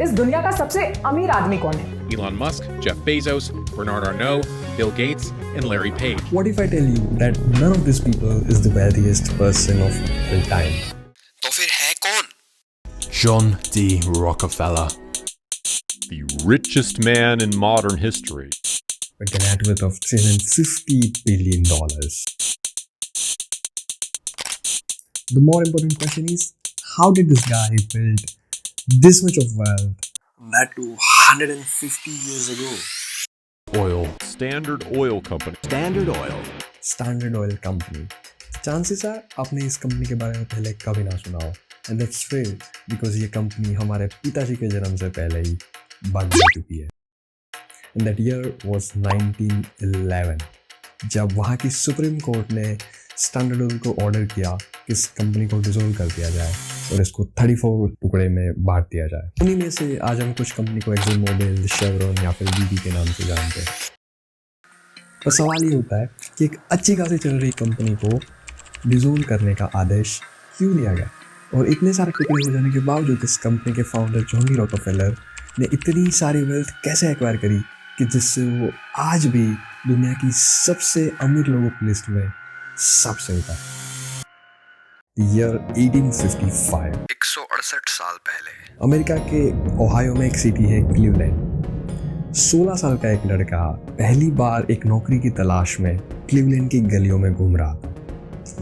इस दुनिया का सबसे अमीर आदमी कौन है? Elon Musk, Jeff Bezos, Bernard Arnault, Bill Gates, and Larry Page. What if I tell you that none of these people is the wealthiest person of all time? तो फिर है कौन? John D. Rockefeller. The richest man in modern history. With a net worth of $350 billion. The more important question is, how did this guy build this much of wealth, that too 150 years ago? Oil. Standard Oil Company. Standard Oil. Standard Oil Company. Chances are आपने इस company के बारे में पहले कभी ना सुना हो. And that's fair because ये कंपनी हमारे पिताजी के जन्म से पहले ही बंद हो चुकी है. And that year was 1911. जब वहाँ की सुप्रीम कोर्ट ने स्टैंडर्ड ऑयल को ऑर्डर किया कि इस कंपनी को डिसॉल्व कर दिया जाए और इसको 34 टुकड़े में बांट दिया जाए. उन्हीं में से आज हम कुछ कंपनी को एक्सन मोबिल, शेवरॉन या फिर बीपी के नाम से जानते हैं. पर सवाल ये होता है कि एक अच्छी खासी चल रही कंपनी को डिसॉल्व करने का आदेश क्यों दिया गया, और इतने सारे टुकड़े हो जाने के बावजूद इस कंपनी के फाउंडर जॉन डी रॉकफेलर ने इतनी सारी वेल्थ कैसे एक्वायर करी कि जिससे वो आज भी दुनिया की सबसे अमीर लोगों की लिस्ट में सबसे ऊपर. ईयर 1855. 168 साल पहले अमेरिका के ओहायो में एक सिटी है क्लीवलैंड. 16 साल का एक लड़का पहली बार एक नौकरी की तलाश में क्लीवलैंड की गलियों में घूम रहा था.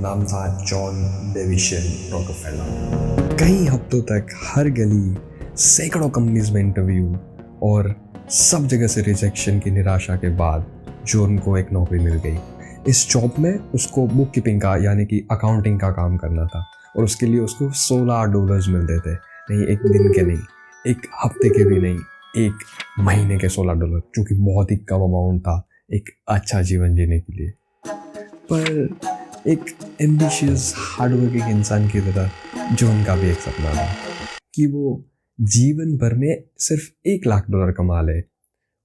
नाम था जॉन डेविशन रॉकफेलर. कई हफ्तों तक हर गली, सैकड़ों कंपनीज में इंटरव्यू और सब जगह से रिजेक्शन की निराशा के बाद जॉन को एक नौकरी मिल गई. इस जॉब में उसको बुक कीपिंग का यानी कि अकाउंटिंग का काम करना था और उसके लिए उसको $16 मिलते थे. नहीं एक दिन के नहीं, एक हफ्ते के भी नहीं, एक महीने के $16, जो कि बहुत ही कम अमाउंट था एक अच्छा जीवन जीने के लिए. पर एक एम्बिशियस हार्डवर्किंग इंसान की तरह जॉन का भी एक सपना था कि वो जीवन भर में सिर्फ $1 लाख कमा ले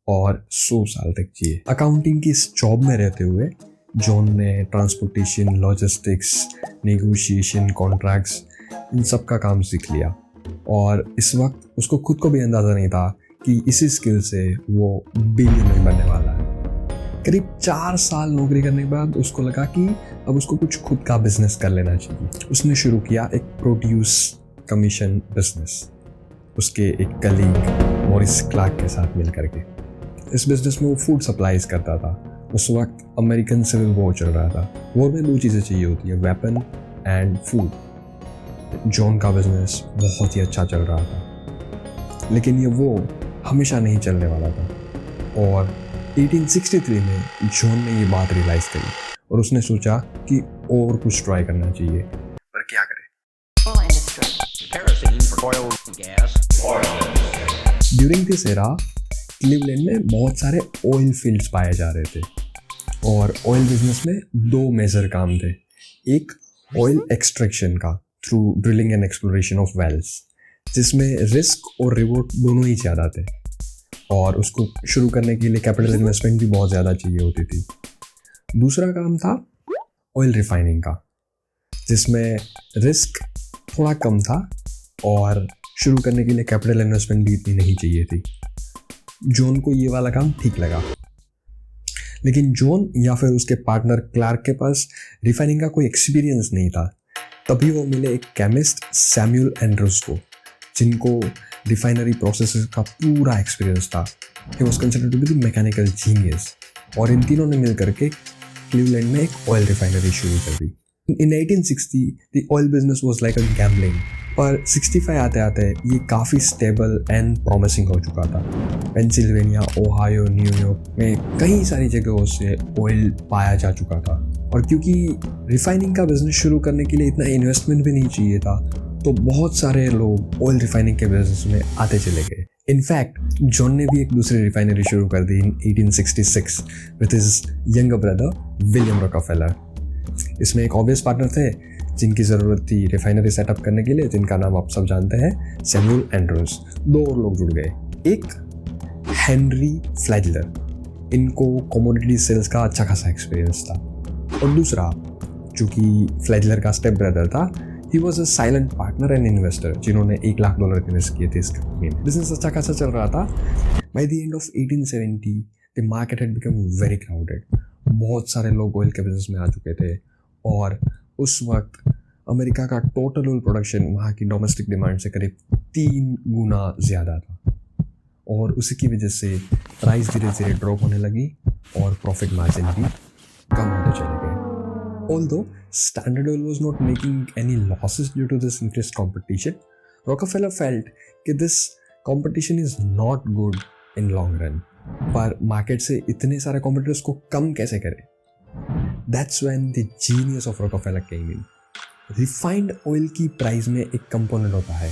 और 100 साल तक जिए. अकाउंटिंग की इस जॉब में रहते हुए जॉन ने ट्रांसपोर्टेशन, लॉजिस्टिक्स, नेगोशिएशन, कॉन्ट्रैक्ट्स, इन सब का काम सीख लिया और इस वक्त उसको खुद को भी अंदाज़ा नहीं था कि इसी स्किल से वो बिलियनर बनने वाला है. करीब 4 साल नौकरी करने के बाद उसको लगा कि अब उसको कुछ खुद का बिजनेस कर लेना चाहिए. उसने शुरू किया एक प्रोड्यूस कमीशन बिजनेस उसके एक कलीग मॉरिस क्लार्क के साथ मिल करके. इस बिजनेस में वो फूड सप्लाईज करता था. उस वक्त अमेरिकन सिविल वॉर चल रहा था. वॉर में 2 चीज़ें चाहिए होती है, वेपन एंड फूड. जॉन का बिजनेस बहुत ही अच्छा चल रहा था, लेकिन ये वॉर हमेशा नहीं चलने वाला था. और 1863 में जॉन ने ये बात रियलाइज़ करी और उसने सोचा कि और कुछ ट्राई करना चाहिए. पर क्या करें? ड्यूरिंग दिस एरा क्लीवलैंड में बहुत सारे ऑयल फील्ड्स पाए जा रहे थे और ऑयल बिजनेस में 2 मेजर काम थे. एक ऑयल एक्सट्रैक्शन का through drilling and exploration of wells, जिसमें रिस्क और रिवॉर्ड दोनों ही ज़्यादा थे और उसको शुरू करने के लिए कैपिटल इन्वेस्टमेंट भी बहुत ज़्यादा चाहिए होती थी. दूसरा काम था ऑयल रिफाइनिंग का, जिसमें रिस्क थोड़ा कम था और शुरू करने के लिए कैपिटल इन्वेस्टमेंट भी इतनी नहीं चाहिए थी. जॉन को ये वाला काम ठीक लगा, लेकिन जॉन या फिर उसके पार्टनर क्लार्क के पास रिफाइनिंग का कोई एक्सपीरियंस नहीं था. तभी वो मिले एक केमिस्ट सैमुअल एंड्रूज को, जिनको रिफाइनरी प्रोसेस का पूरा एक्सपीरियंस था. He was considered to be the mechanical genius और इन तीनों ने मिल करके क्लीवलैंड में एक ऑयल रिफाइनरी शुरू कर दी. In 1860 the oil business was like a gambling. पर 65 आते आते ये काफ़ी स्टेबल एंड प्रॉमिसिंग हो चुका था. पेंसिल्वेनिया, ओहायो, न्यूयॉर्क में कई सारी जगहों से ऑयल पाया जा चुका था और क्योंकि रिफाइनिंग का बिजनेस शुरू करने के लिए इतना इन्वेस्टमेंट भी नहीं चाहिए था, तो बहुत सारे लोग ऑयल रिफाइनिंग के बिजनेस में आते चले गए. इनफैक्ट जॉन ने भी एक दूसरी रिफाइनरी शुरू कर दी इन 1866 with his younger brother William Rockefeller. इसमें एक ऑब्वियस पार्टनर थे जिनकी ज़रूरत थी रिफाइनरी सेटअप करने के लिए, जिनका नाम आप सब जानते हैं, सैमुअल एंड्रूज. 2 और लोग जुड़ गए. एक हेनरी फ्लैजलर, इनको कमोडिटी सेल्स का अच्छा खासा एक्सपीरियंस था, और दूसरा जो कि फ्लैजलर का स्टेप ब्रदर था, he was a silent partner and investor जिन्होंने $1 लाख इन्वेस्ट किए थे इस कंपनी में। बिजनेस अच्छा खासा चल रहा था। By the end of 1870 the market had become very crowded. बहुत सारे लोग ऑयल के बिजनेस में आ चुके थे और उस वक्त अमेरिका का टोटल ऑयल प्रोडक्शन वहाँ की डोमेस्टिक डिमांड से करीब 3 गुना ज़्यादा था और उसी की वजह से प्राइस धीरे धीरे ड्रॉप होने लगी और प्रॉफिट मार्जिन भी कम होते चले गए। Although Standard Oil was not making any losses due to this increased competition, Rockefeller felt कि this competition is not good in long run. पर मार्केट से इतने सारे कॉम्पिटिटर्स को कम कैसे करें? That's when the genius of Rockefeller came in. Refined oil की price में एक कंपोनेंट होता है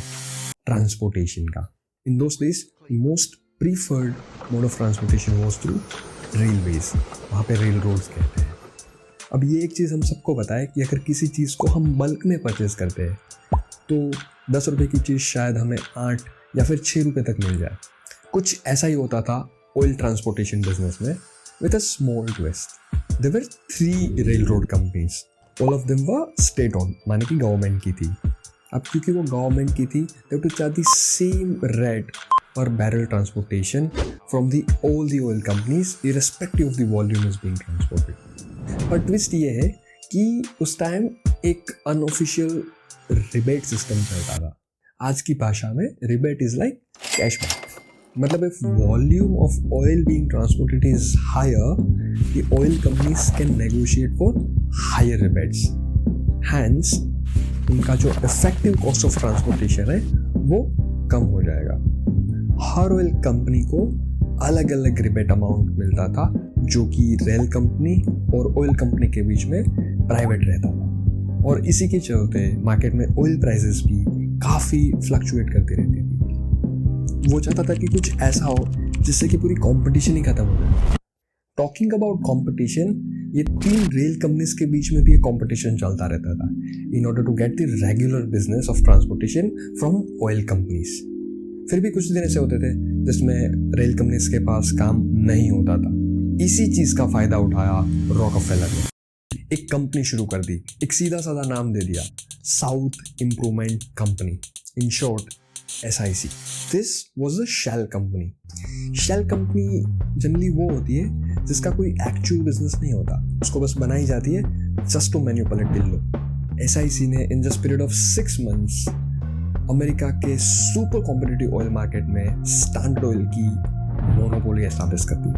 ट्रांसपोर्टेशन का। In those days, most preferred mode of transportation was through railways. वहाँ पे रेल रोड्स कहते हैं। अब ये एक चीज़ हम सबको पता है कि अगर किसी चीज़ को हम बल्क में परचेज करते हैं तो 10 रुपये की चीज़ शायद हमें 8 या फिर 6 रुपये तक मिल जाए। कुछ ऐसा ही होता था ऑयल ट्रांसपोर्टेशन बिजनेस में with a small twist. There were 3 rail road companies, all of them were state own, माने कि गवर्नमेंट की थी। अब क्योंकि वो गवर्नमेंट की थी they have to charge the same rate पर barrel transportation from the all the oil companies irrespective of the volume is being transported. पर ट्विस्ट ये है कि उस टाइम एक अनऑफिशियल रिबेट सिस्टम चलता था। आज की भाषा में रिबेट इज लाइक कैशबैक। मतलब if volume of oil being transported is higher, the oil companies can negotiate for higher rebates. Hence उनका जो इफेक्टिव कॉस्ट ऑफ ट्रांसपोर्टेशन है वो कम हो जाएगा। हर ऑयल कंपनी को अलग अलग रिबेट अमाउंट मिलता था जो कि रेल कंपनी और ऑयल कंपनी के बीच में प्राइवेट रहता था और इसी के चलते मार्केट में ऑयल प्राइसेस भी काफ़ी फ्लक्चुएट करती रहती थी। वो चाहता था कि कुछ ऐसा हो जिससे कि पूरी कंपटीशन ही खत्म हो जाए। टॉकिंग अबाउट कंपटीशन, ये 3 रेल कंपनीज के बीच में भी ये कंपटीशन चलता रहता था in order to get the regular business of transportation from oil companies. फिर भी कुछ दिन ऐसे होते थे जिसमें रेल कंपनीज के पास काम नहीं होता था। इसी चीज़ का फ़ायदा उठाया रॉकफेलर ने। एक कंपनी शुरू कर दी, एक सीधा साधा नाम दे दिया, South Improvement Company, in short SIC। This was a shell company. Shell company generally वो होती है जिसका कोई एक्चुअल बिजनेस नहीं होता, उसको बस बनाई जाती है जस्ट टू मैन्युपुलेट बिल्लो। SIC ने in just period of 6 months America के सुपर कॉम्पिटिटिव ऑयल मार्केट में स्टैंडर्ड ऑयल की मोनोपोली एस्टैब्लिश कर दी।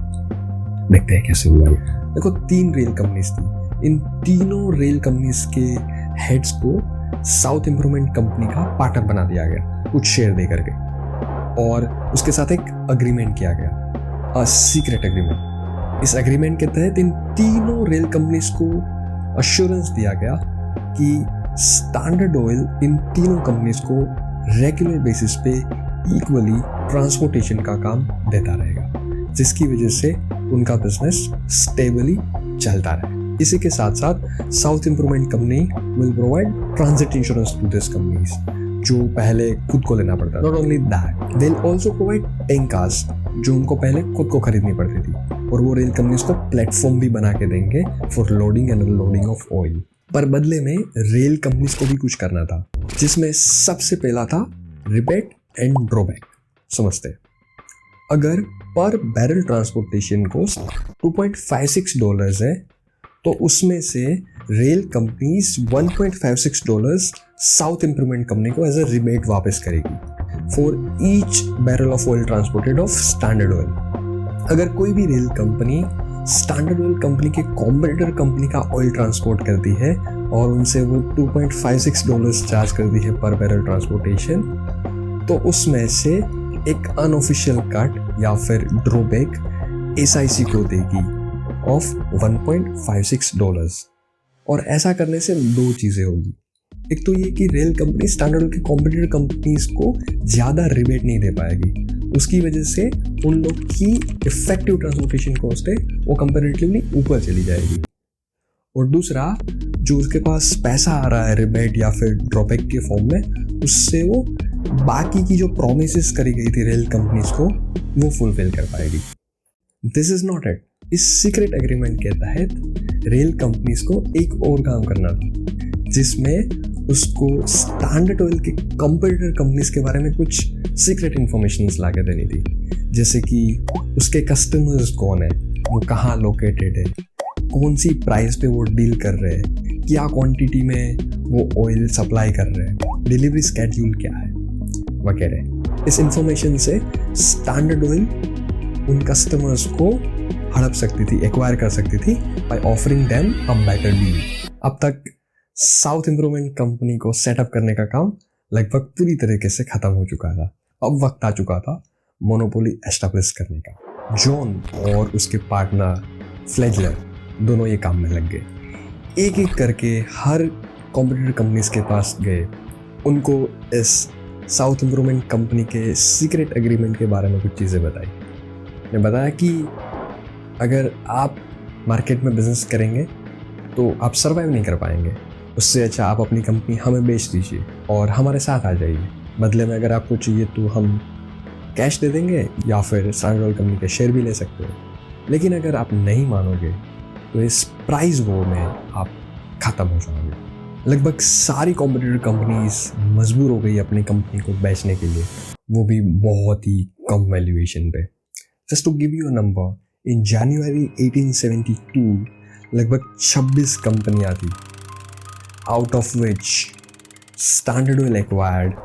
देखते हैं कैसे हुआ ये। देखो 3 रेल कंपनीज थी। इन तीनों रेल कंपनीज के हेड्स को साउथ इम्प्रूवमेंट कंपनी का पार्टनर बना दिया गया कुछ शेयर दे करके और उसके साथ एक अग्रीमेंट किया गया, अ सीक्रेट एग्रीमेंट। इस एग्रीमेंट के तहत इन तीनों रेल कंपनीज को अश्योरेंस दिया गया कि स्टैंडर्ड ऑयल इन तीनों कंपनीज को रेगुलर बेसिस पे इक्वली ट्रांसपोर्टेशन का काम देता रहेगा, जिसकी वजह से उनका बिजनेस स्टेबली चलता रहे। इसी के साथ साथ South Improvement Company will provide transit insurance to this companies, जो पहले खुद को लेना पड़ता। Not only that, they will also provide tankers जो उनको पहले खुद को खरीदनी पड़ती थी और वो रेल कंपनीज को प्लेटफॉर्म भी बना के देंगे for loading and unloading of oil. पर बदले में रेल कंपनीज को भी कुछ करना था, जिसमें सबसे पहला था रिबेट एंड ड्रॉबैक। समझते, अगर पर बैरल ट्रांसपोर्टेशन कॉस्ट $2.56 है तो उसमें से rail companies $1.56 south Improvement Company को एज अ रिबेट वापस करेगी for each barrel of oil transported of standard oil. अगर कोई भी rail company standard oil company के कॉम्पिटिटर कंपनी का ऑयल ट्रांसपोर्ट करती है और उनसे वो $2.56 चार्ज करती है पर बैरल ट्रांसपोर्टेशन, तो उसमें से एक अनऑफिशियल कट या फिर ड्रॉबैक SIC को देगी ऑफ $1.56। और ऐसा करने से 2 चीज़ें होगी। एक तो ये कि रेल कंपनी स्टैंडर्ड ऑयल के कॉम्पिटिटर कंपनीज को ज़्यादा रिबेट नहीं दे पाएगी, उसकी वजह से उन लोग की इफेक्टिव ट्रांसपोर्टेशन कॉस्ट है वो कंपैरेटिवली ऊपर चली जाएगी। और दूसरा, जो उसके पास पैसा आ रहा है रिबेट या फिर ड्रॉबैक के फॉर्म में, उससे वो बाकी की जो प्रोमिसेस करी गई थी रेल कंपनीज को वो फुलफिल कर पाएगी। This is not it. इस सीक्रेट एग्रीमेंट के तहत रेल कंपनीज को एक और काम करना था, जिसमें उसको स्टैंडर्ड ऑयल के कंपटीटर कंपनीज के बारे में कुछ सीक्रेट इंफॉर्मेशन ला के देनी थी, जैसे कि उसके कस्टमर्स कौन है, वो कहाँ लोकेटेड है, कौन सी प्राइस पे वो डील कर रहे हैं, क्या क्वांटिटी में वो ऑयल सप्लाई कर रहे हैं, डिलीवरी स्केड्यूल क्या है वगैरह। इस इंफॉर्मेशन से स्टैंडर्ड ऑयल उन कस्टमर्स को हड़प सकती थी, एक्वायर कर सकती थी by offering them a better deal. अब तक साउथ इम्प्रूवमेंट कंपनी को सेटअप करने का काम लगभग पूरी तरीके से खत्म हो चुका था। अब वक्त आ चुका था मोनोपोली एस्टैब्लिश करने का। जॉन और उसके पार्टनर फ्लेजलर दोनों ये काम में लग गए। एक एक करके हर कॉम्पिटिटर कंपनीज के पास गए, उनको इस साउथ इम्प्रूवमेंट कंपनी के सीक्रेट एग्रीमेंट के बारे में कुछ चीज़ें बताई। ने बताया कि अगर आप मार्केट में बिजनेस करेंगे तो आप सर्वाइव नहीं कर पाएंगे, उससे अच्छा आप अपनी कंपनी हमें बेच दीजिए और हमारे साथ आ जाइए। बदले में अगर आपको चाहिए तो हम कैश दे देंगे या फिर स्टैंडर्ड ऑयल कंपनी के शेयर भी ले सकते हो, लेकिन अगर आप नहीं मानोगे तो इस प्राइस वॉर में आप ख़त्म हो जाओगे। लगभग सारी कॉम्पिटिटर कंपनीज मजबूर हो गई अपनी कंपनी को बेचने के लिए, वो भी बहुत ही कम वैल्यूएशन पे। Just to give you a number, in January 1872 लगभग 26 कंपनियां थी, out of which Standard Oil acquired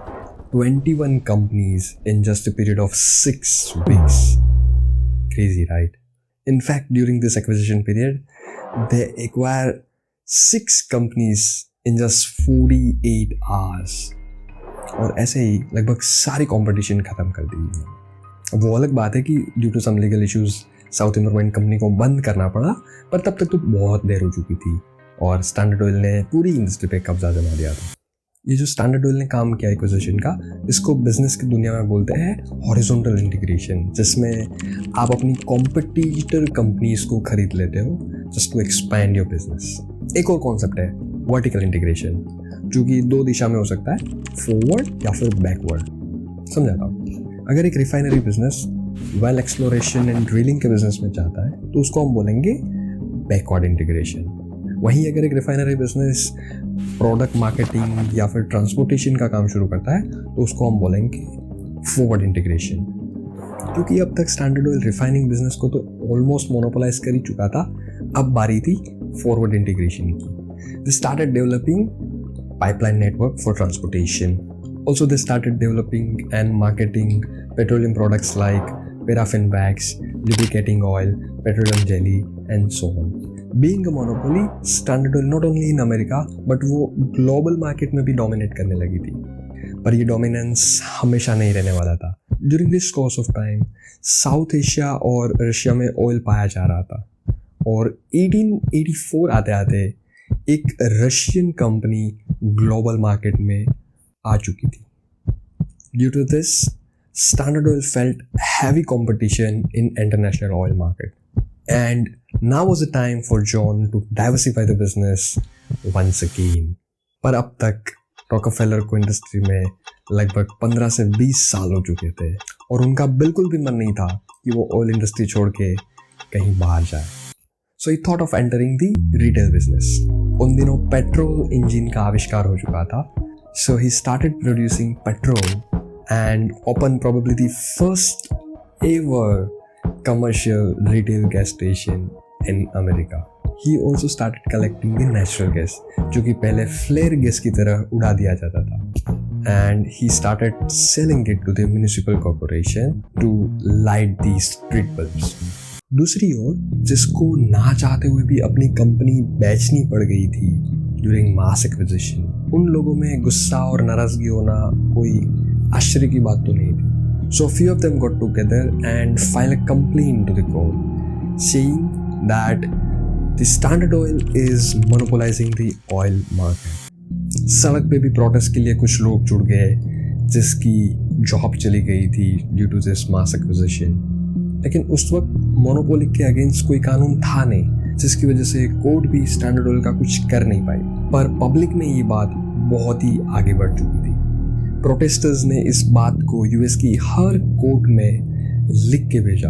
21 companies in just a period of 6 weeks. Crazy, right? In fact, during this acquisition period, they acquired 6 companies in just 48 hours. और ऐसे ही लगभग सारी competition खत्म कर दी। अब वो अलग बात है कि due to some legal issues South Improvement Company को बंद करना पड़ा, पर तब तक तो बहुत देर हो चुकी थी और स्टैंडर्ड ऑयल ने पूरी इंडस्ट्री पे कब्जा जमा दिया था। ये जो स्टैंडर्ड ऑयल ने काम किया एक्विजिशन का, इसको बिजनेस की दुनिया में बोलते हैं हॉरिजॉन्टल इंटीग्रेशन, जिसमें आप अपनी कॉम्पिटिटर कंपनीज को खरीद लेते हो just to expand your business. एक और कॉन्सेप्ट है वर्टिकल इंटीग्रेशन, जो कि 2 दिशा में हो सकता है, फॉरवर्ड या फिर बैकवर्ड। समझाता हूँ। अगर एक refinery business well exploration and drilling के बिजनेस में जाता है तो उसको हम बोलेंगे बैकवर्ड इंटीग्रेशन। वहीं अगर एक रिफाइनरी बिजनेस प्रोडक्ट मार्केटिंग या फिर ट्रांसपोर्टेशन का काम शुरू करता है तो उसको हम बोलेंगे फॉरवर्ड इंटीग्रेशन। क्योंकि अब तक स्टैंडर्ड ऑयल रिफाइनिंग बिजनेस को तो ऑलमोस्ट मोनोपोलाइज कर ही चुका था, अब बारी थी फॉरवर्ड इंटीग्रेशन की। They started developing pipeline network for transportation. Also they started developing and marketing petroleum products like paraffin bags, lubricating oil, petroleum jelly and so on. Being a monopoly, Standard Oil not only in America but वो global market में भी dominate करने लगी थी। पर ये dominance हमेशा नहीं रहने वाला था। During this course of time, South Asia और रशिया में oil पाया जा रहा था और 1884 आते आते एक रशियन कंपनी ग्लोबल मार्केट में आ चुकी थी। Due to this, Standard Oil felt heavy competition in international oil market, and now was the time for John to diversify the business once again. पर अब तक रॉकफेलर को इंडस्ट्री में लगभग 15 से 20 साल हो चुके थे और उनका बिल्कुल भी मन नहीं था कि वो ऑयल इंडस्ट्री छोड़ के कहीं बाहर जाए। So he thought of entering the retail business. उन दिनों पेट्रोल इंजन का आविष्कार हो चुका था। So he started producing petrol and opened probably the first ever commercial retail gas station in America. He also started collecting the natural gas, जो कि पहले flare gas की तरह उड़ा दिया जाता था, and he started selling it to the municipal corporation to light the street bulbs. दूसरी ओर जिसको ना चाहते हुए भी अपनी कंपनी बेचनी पड़ गई थी ड्यूरिंग मास एक्विजिशन, उन लोगों में गुस्सा और नाराजगी होना कोई आश्चर्य की बात तो नहीं थी। So few of them got together and filed a complaint to the court saying that the Standard Oil is monopolizing the oil market. सड़क पे भी प्रोटेस्ट के लिए कुछ लोग जुड़ गए जिसकी जॉब चली गई थी due to this mass acquisition. लेकिन उस वक्त मोनोपोली के अगेंस्ट कोई कानून था नहीं, जिसकी वजह से कोर्ट भी स्टैंडर्ड ऑयल का कुछ कर नहीं पाई। पर पब्लिक में ये बात बहुत ही आगे बढ़ चुकी थी। प्रोटेस्टर्स ने इस बात को यूएस की हर कोर्ट में लिख के भेजा।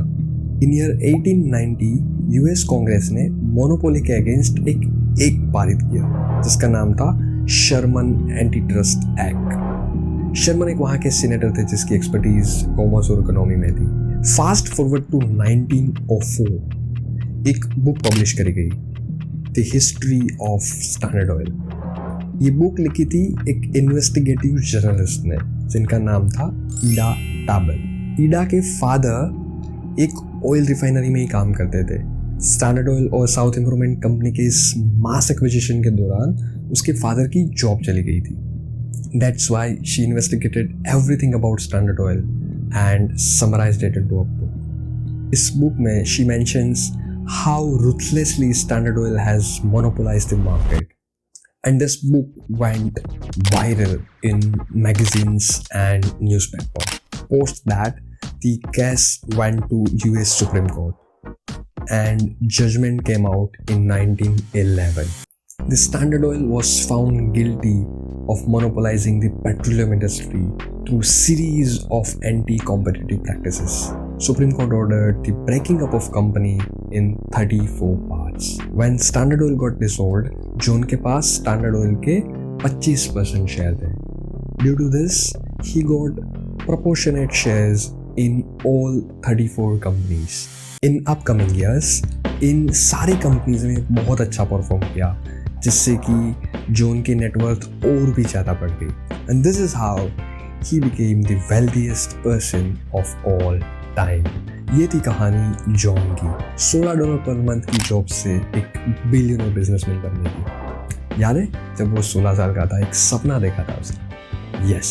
इन ईयर 1890 यूएस कांग्रेस ने मोनोपोली के अगेंस्ट एक पारित किया जिसका नाम था Sherman antitrust Act. Sherman एक वहाँ के सीनेटर थे जिसकी एक्सपर्टीज कॉमर्स और इकोनॉमी में थी। फास्ट फॉरवर्ड टू 1904 एक बुक पब्लिश करी गई, the history of standard oil. ये बुक लिखी थी एक इन्वेस्टिगेटिव जर्नलिस्ट ने जिनका नाम था ईडा टाबल। ईडा के फादर एक ऑयल रिफाइनरी में ही काम करते थे। स्टैंडर्ड ऑयल और साउथ इम्प्रूवमेंट कंपनी के इस मास एक्विजिशन के दौरान उसके फादर की जॉब चली गई थी। That's why she investigated everything about Standard Oil and summarized it into a book. इस book में she mentions how ruthlessly Standard Oil has monopolized the market. And this book went viral in magazines and newspapers. Post that, the case went to US Supreme Court and judgment came out in 1911. The Standard Oil was found guilty of monopolizing the petroleum industry through series of anti-competitive practices. Supreme Court ordered the breaking up of company in 34 parts. When Standard Oil got dissolved, John के पास Standard Oil के 25% share थे. Due to this, he got proportionate shares in all 34 companies. In upcoming years, इन सारी companies ने बहुत अच्छा perform किया जिससे कि जॉन की नेटवर्थ और भी ज़्यादा बढ़ गई। And this is how he became the wealthiest person of all time. ये थी कहानी जॉन की, $16 पर मंथ की जॉब से एक बिलियनर बिजनेसमैन बनने की। याद है जब वो 16 साल का था, एक सपना देखा था उसने। Yes,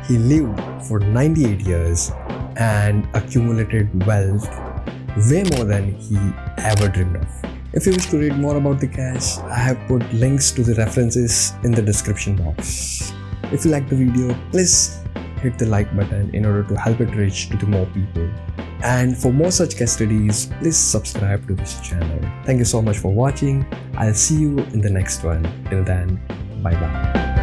he lived for 98 years and accumulated wealth way more than he ever dreamed of. If you wish to read more about the cash, I have put links to the references in the description box. If you like the video, please hit the like button in order to help it reach to the more people. And for more such case studies, please subscribe to this channel. Thank you so much for watching. I'll see you in the next one. Till then, bye bye.